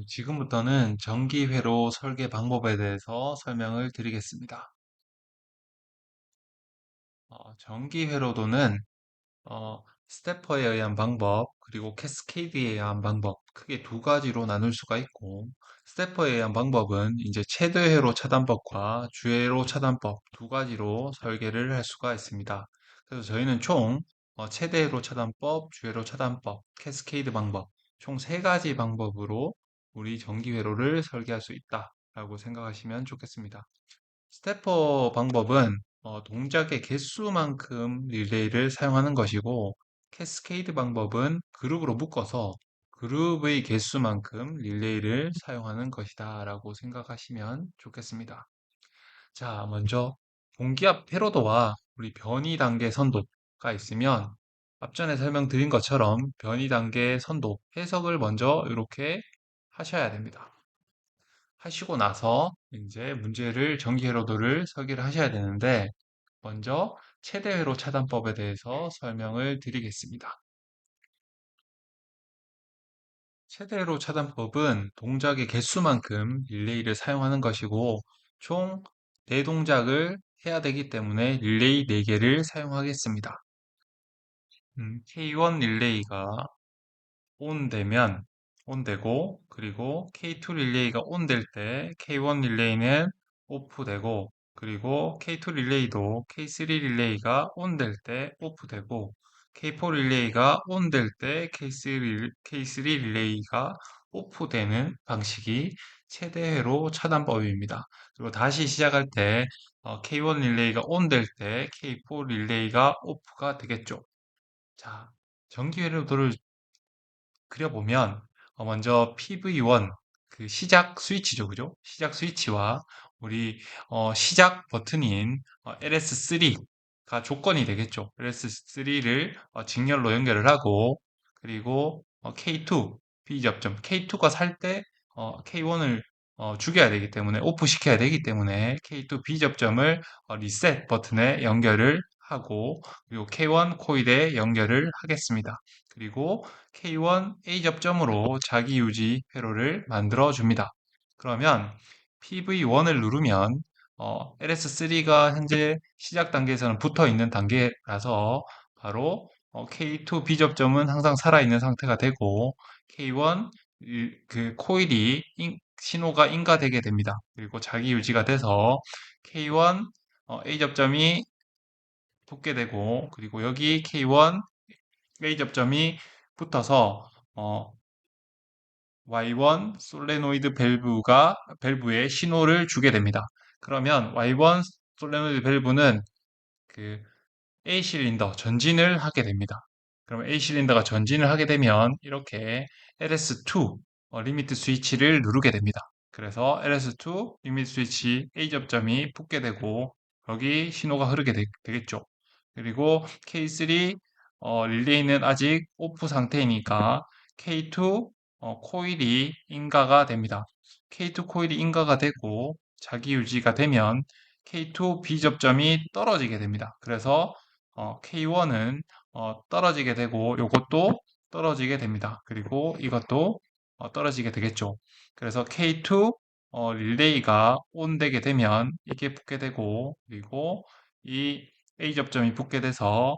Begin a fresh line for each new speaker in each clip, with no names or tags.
지금부터는 전기회로 설계 방법에 대해서 설명을 드리겠습니다. 전기회로도는 스태퍼에 의한 방법, 그리고 캐스케이드에 의한 방법, 크게 두 가지로 나눌 수가 있고, 스태퍼에 의한 방법은 이제 최대회로 차단법과 주회로 차단법 두 가지로 설계를 할 수가 있습니다. 그래서 저희는 총 최대회로 차단법, 주회로 차단법, 캐스케이드 방법, 총 세 가지 방법으로 우리 전기회로를 설계할 수 있다라고 생각하시면 좋겠습니다. 스태퍼 방법은 동작의 개수만큼 릴레이를 사용하는 것이고, 캐스케이드 방법은 그룹으로 묶어서 그룹의 개수만큼 릴레이를 사용하는 것이다 라고 생각하시면 좋겠습니다. 자, 먼저 공기압 회로도와 우리 변이 단계 선도가 있으면 앞전에 설명드린 것처럼 변이 단계 선도 해석을 먼저 이렇게 하셔야 됩니다. 하시고 나서 이제 문제를 전기회로도를 설계를 하셔야 되는데 먼저 최대회로 차단법에 대해서 설명을 드리겠습니다. 최대회로 차단법은 동작의 개수만큼 릴레이를 사용하는 것이고 총 4동작을 해야 되기 때문에 릴레이 4개를 사용하겠습니다. K1 릴레이가 on 되면 on 되고 그리고 K2 릴레이가 on 될 때 K1 릴레이는 오프 되고 그리고 K2 릴레이도 K3 릴레이가 on 될 때 오프 되고 K4 릴레이가 on 될 때 K3 릴레이가 오프 되는 방식이 최대회로 차단법입니다. 그리고 다시 시작할 때 K1 릴레이가 on 될 때 K4 릴레이가 오프가 되겠죠. 자, 전기회로도를 그려보면 먼저 PV1 그 시작 스위치죠, 그죠? 시작 스위치와 우리 시작 버튼인 LS3가 조건이 되겠죠. LS3를 직렬로 연결을 하고 그리고 K2 B접점 K2가 살 때 K1을 죽여야 되기 때문에 오프 시켜야 되기 때문에 K2 B접점을 리셋 버튼에 연결을 하고 그리고 K1 코일에 연결을 하겠습니다. 그리고 K1 A 접점으로 자기 유지 회로를 만들어 줍니다. 그러면 PV1을 누르면 LS3가 현재 시작 단계에서는 붙어 있는 단계라서 바로 K2 B 접점은 항상 살아있는 상태가 되고 K1 그 코일이 신호가 인가되게 됩니다. 그리고 자기 유지가 돼서 K1 A 접점이 붙게 되고 그리고 여기 K1 A 접점이 붙어서 Y1 솔레노이드 밸브에 신호를 주게 됩니다. 그러면 Y1 솔레노이드 밸브는 그 A 실린더 전진을 하게 됩니다. 그러면 A 실린더가 전진을 하게 되면 이렇게 LS2 리미트 스위치를 누르게 됩니다. 그래서 LS2 리미트 스위치 A 접점이 붙게 되고 여기 신호가 흐르게 되겠죠. 그리고 K3 릴레이는 아직 오프 상태이니까 K2 코일이 인가가 됩니다. K2 코일이 인가가 되고 자기 유지가 되면 K2 B 접점이 떨어지게 됩니다. 그래서 K1은 떨어지게 되고 이것도 떨어지게 됩니다. 그리고 이것도 떨어지게 되겠죠. 그래서 K2 릴레이가 온 되게 되면 이게 붙게 되고 그리고 이 A 접점이 붙게 돼서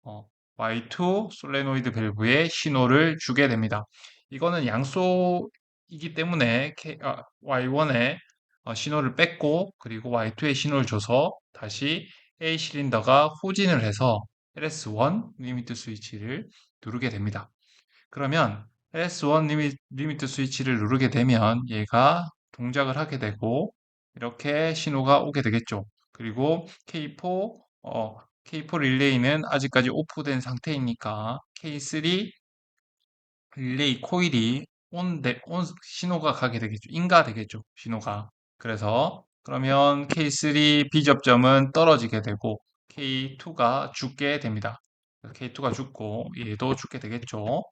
어, Y2 솔레노이드 밸브에 신호를 주게 됩니다. 이거는 양소이기 때문에 Y1에 신호를 뺐고 그리고 Y2에 신호를 줘서 다시 A 실린더가 후진을 해서 LS1 리미트 스위치를 누르게 됩니다. 그러면 LS1 리미트 스위치를 누르게 되면 얘가 동작을 하게 되고 이렇게 신호가 오게 되겠죠. 그리고 K4 릴레이는 아직까지 오프된 상태이니까 K3 릴레이 코일이 신호가 가게 되겠죠. 인가 되겠죠. 신호가. 그래서 그러면 K3 B접점은 떨어지게 되고 K2가 죽게 됩니다. K2가 죽고 얘도 죽게 되겠죠.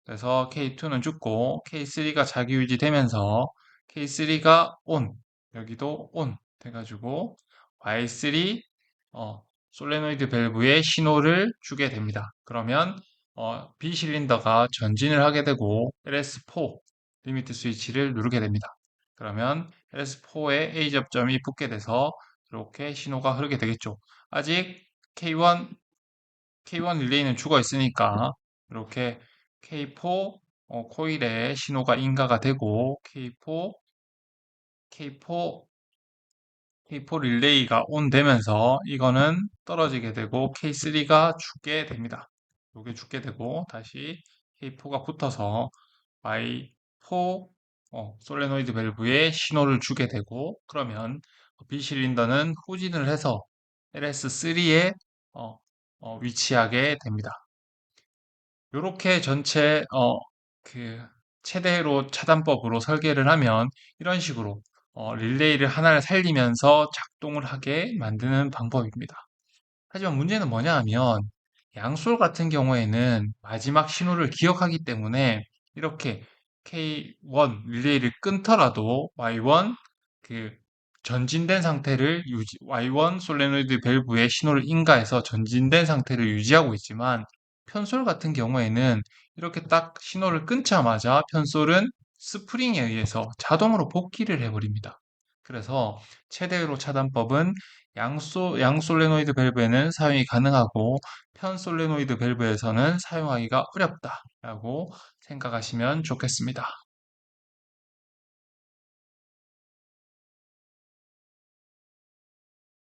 그래서 K2는 죽고 K3가 자기 유지되면서 K3가 ON 여기도 ON 돼가지고 Y3 솔레노이드 밸브에 신호를 주게 됩니다. 그러면 B 실린더가 전진을 하게 되고 LS4 리미트 스위치를 누르게 됩니다. 그러면 LS4에 A 접점이 붙게 돼서 이렇게 신호가 흐르게 되겠죠. 아직 K1 릴레이는 죽어 있으니까 이렇게 K4 코일에 신호가 인가가 되고 K4 K4 릴레이가 온 되면서 이거는 떨어지게 되고 K3가 죽게 됩니다. 이게 죽게 되고 다시 K4가 붙어서 Y4 솔레노이드 밸브에 신호를 주게 되고 그러면 B 실린더는 후진을 해서 LS3에 위치하게 됩니다. 이렇게 전체 그 최대로 차단법으로 설계를 하면 이런 식으로 릴레이를 하나를 살리면서 작동을 하게 만드는 방법입니다. 하지만 문제는 뭐냐 하면 양솔 같은 경우에는 마지막 신호를 기억하기 때문에 이렇게 K1 릴레이를 끊더라도 Y1 그 전진된 상태를 Y1 솔레노이드 밸브에 신호를 인가해서 전진된 상태를 유지하고 있지만 편솔 같은 경우에는 이렇게 딱 신호를 끊자마자 편솔은 스프링에 의해서 자동으로 복귀를 해버립니다. 그래서 최대로 차단법은 양솔레노이드 밸브에는 사용이 가능하고 편솔레노이드 밸브에서는 사용하기가 어렵다라고 생각하시면 좋겠습니다.